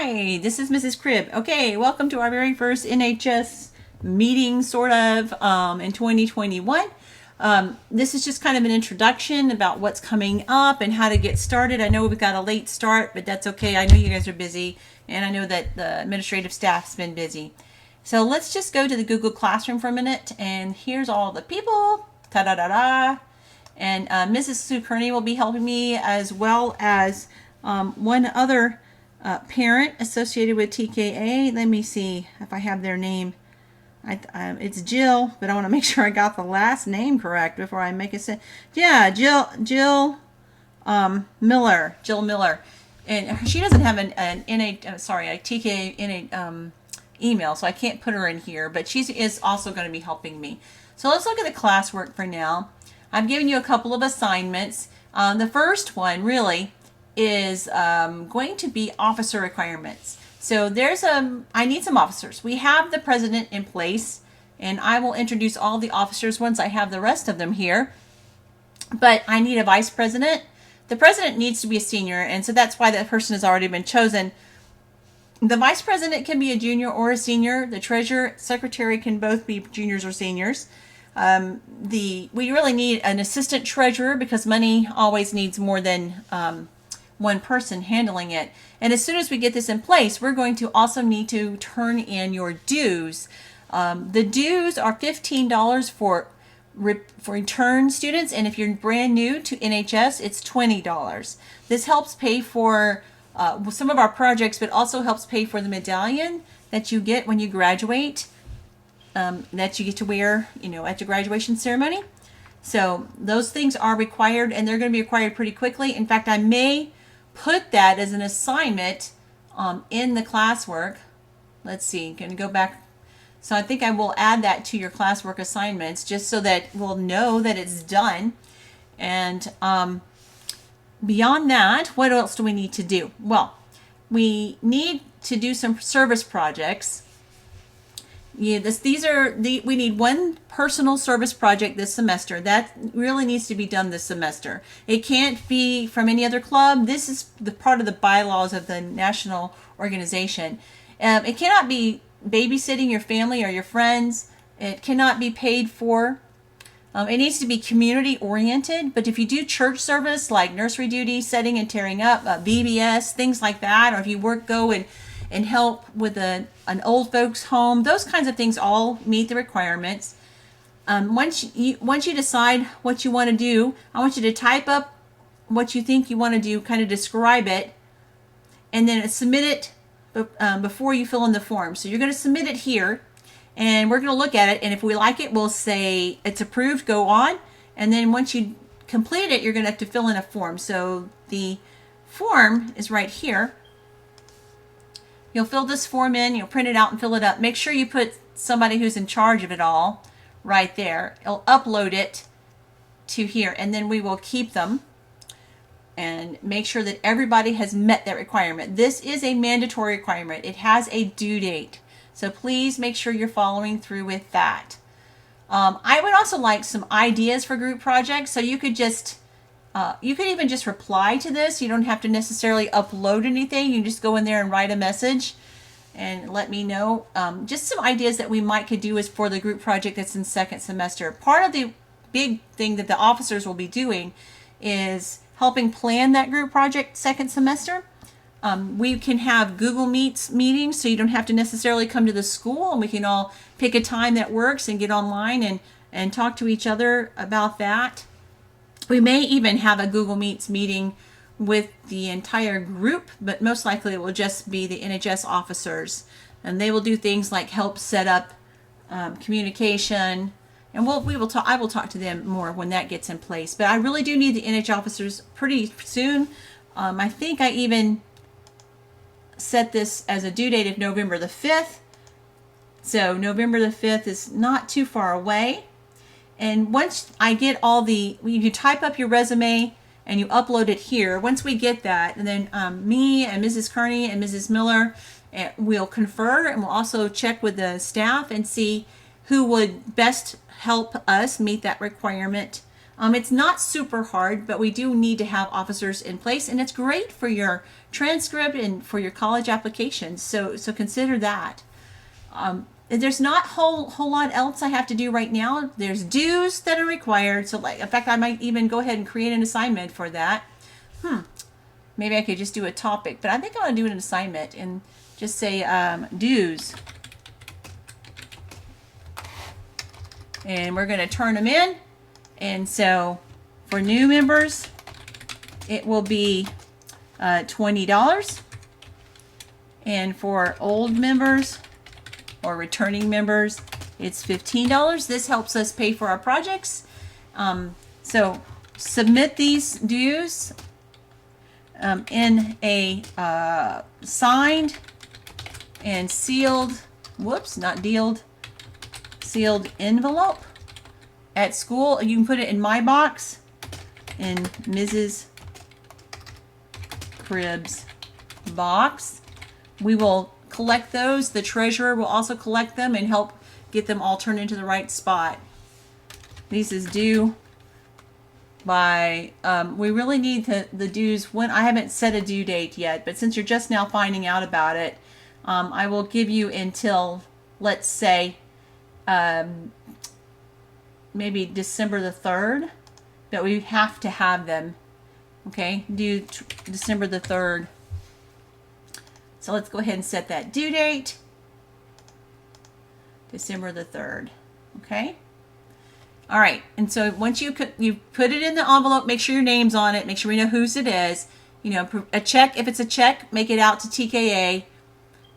Hi, this is Mrs. Cribb. Okay, welcome to our very first NHS meeting, sort of, in 2021. This is just kind of an introduction about what's coming up and how to get started. I know we've got a late start, but that's okay. I know you guys are busy, and I know that the administrative staff's been busy. So let's just go to the Google Classroom for a minute, and here's all the people. Ta-da-da-da. And Mrs. Sue Kearney will be helping me, as well as one other parent associated with TKA. Let me see if I have their name. It's Jill, but I want to make sure I got the last name correct before I make a sentence. Yeah, Jill Miller. Jill Miller. And she doesn't have a TKA email, so I can't put her in here, but she is also going to be helping me. So let's look at the classwork for now. I've given you a couple of assignments. The first one really is going to be officer requirements. So I need some officers. We have the president in place, and I will introduce all the officers once I have the rest of them here. But I need a vice president. The president needs to be a senior, and so that's why that person has already been chosen. The vice president can be a junior or a senior. The treasurer, secretary can both be juniors or seniors. We really need an assistant treasurer because money always needs more than one person handling it. And as soon as we get this in place, we're going to also need to turn in your dues. The dues are $15 for return students, and if you're brand new to NHS, it's $20. This helps pay for some of our projects, but also helps pay for the medallion that you get when you graduate, that you get to wear, at your graduation ceremony. So those things are required, and they're going to be required pretty quickly. In fact, I may put that as an assignment in the classwork. Let's see, can go back. So I think I will add that to your classwork assignments just so that we'll know that it's done. And beyond that, what else do we need to do? Well, we need to do some service projects. Yeah, we need one personal service project this semester. That really needs to be done this semester. It can't be from any other club. This is the part of the bylaws of the national organization. It cannot be babysitting your family or your friends. It cannot be paid for. It needs to be community oriented, but if you do church service like nursery duty, setting and tearing up, VBS, things like that, or if you go and help with an old folks home, those kinds of things all meet the requirements. Once you decide what you want to do, I want you to type up what you think you want to do, kind of describe it, and then submit it before you fill in the form. So you're going to submit it here, and we're going to look at it, and if we like it, we'll say it's approved, go on, and then once you complete it, you're going to have to fill in a form. So the form is right here. You'll fill this form in, you'll print it out and fill it up. Make sure you put somebody who's in charge of it all right there. You'll upload it to here, and then we will keep them and make sure that everybody has met that requirement. This is a mandatory requirement. It has a due date. So please make sure you're following through with that. I would also like some ideas for group projects. So you could even just reply to this. You don't have to necessarily upload anything. You can just go in there and write a message and let me know. Just some ideas that we could do is for the group project that's in second semester. Part of the big thing that the officers will be doing is helping plan that group project second semester. We can have Google Meets meetings, so you don't have to necessarily come to the school, and we can all pick a time that works and get online and talk to each other about that. We may even have a Google Meets meeting with the entire group, but most likely it will just be the NHS officers, and they will do things like help set up communication, and I will talk to them more when that gets in place. But I really do need the NH officers pretty soon. I think I even set this as a due date of November the 5th. So November the 5th is not too far away. And once I get you type up your resume and you upload it here. Once we get that, and then me and Mrs. Kearney and Mrs. Miller will confer, and we'll also check with the staff and see who would best help us meet that requirement. It's not super hard, but we do need to have officers in place, and it's great for your transcript and for your college applications. So consider that. There's not whole lot else I have to do right now. There's dues that are required. So like, in fact, I might even go ahead and create an assignment for that. Maybe I could just do a topic, but I think I want to do an assignment and just say dues. And we're going to turn them in. And so for new members, it will be $20. And for old members or returning members, it's $15. This helps us pay for our projects. So submit these dues in a signed and sealed, sealed envelope at school. You can put it in my box, in Mrs. Cribb's box. We will collect those. The treasurer will also collect them and help get them all turned into the right spot. This is due by, we really need the dues when, I haven't set a due date yet, but since you're just now finding out about it, I will give you until, let's say, maybe December the 3rd, but we have to have them, okay, due December the 3rd. So let's go ahead and set that due date, December the 3rd, okay? All right, and so once you put it in the envelope, make sure your name's on it, make sure we know whose it is. You know, a check, if it's a check, make it out to TKA,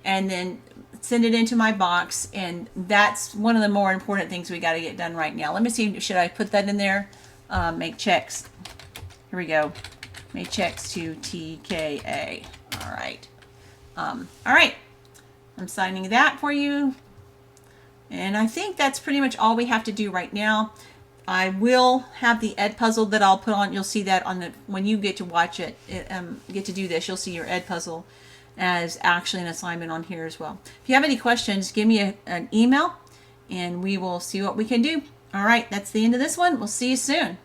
and then send it into my box, and that's one of the more important things we got to get done right now. Let me see, should I put that in there? Make checks. Here we go. Make checks to TKA. All right. All right. I'm signing that for you. And I think that's pretty much all we have to do right now. I will have the Ed puzzle that I'll put on. You'll see that on the, when you get to watch it, get to do this, you'll see your Ed puzzle as actually an assignment on here as well. If you have any questions, give me an email and we will see what we can do. All right, that's the end of this one. We'll see you soon.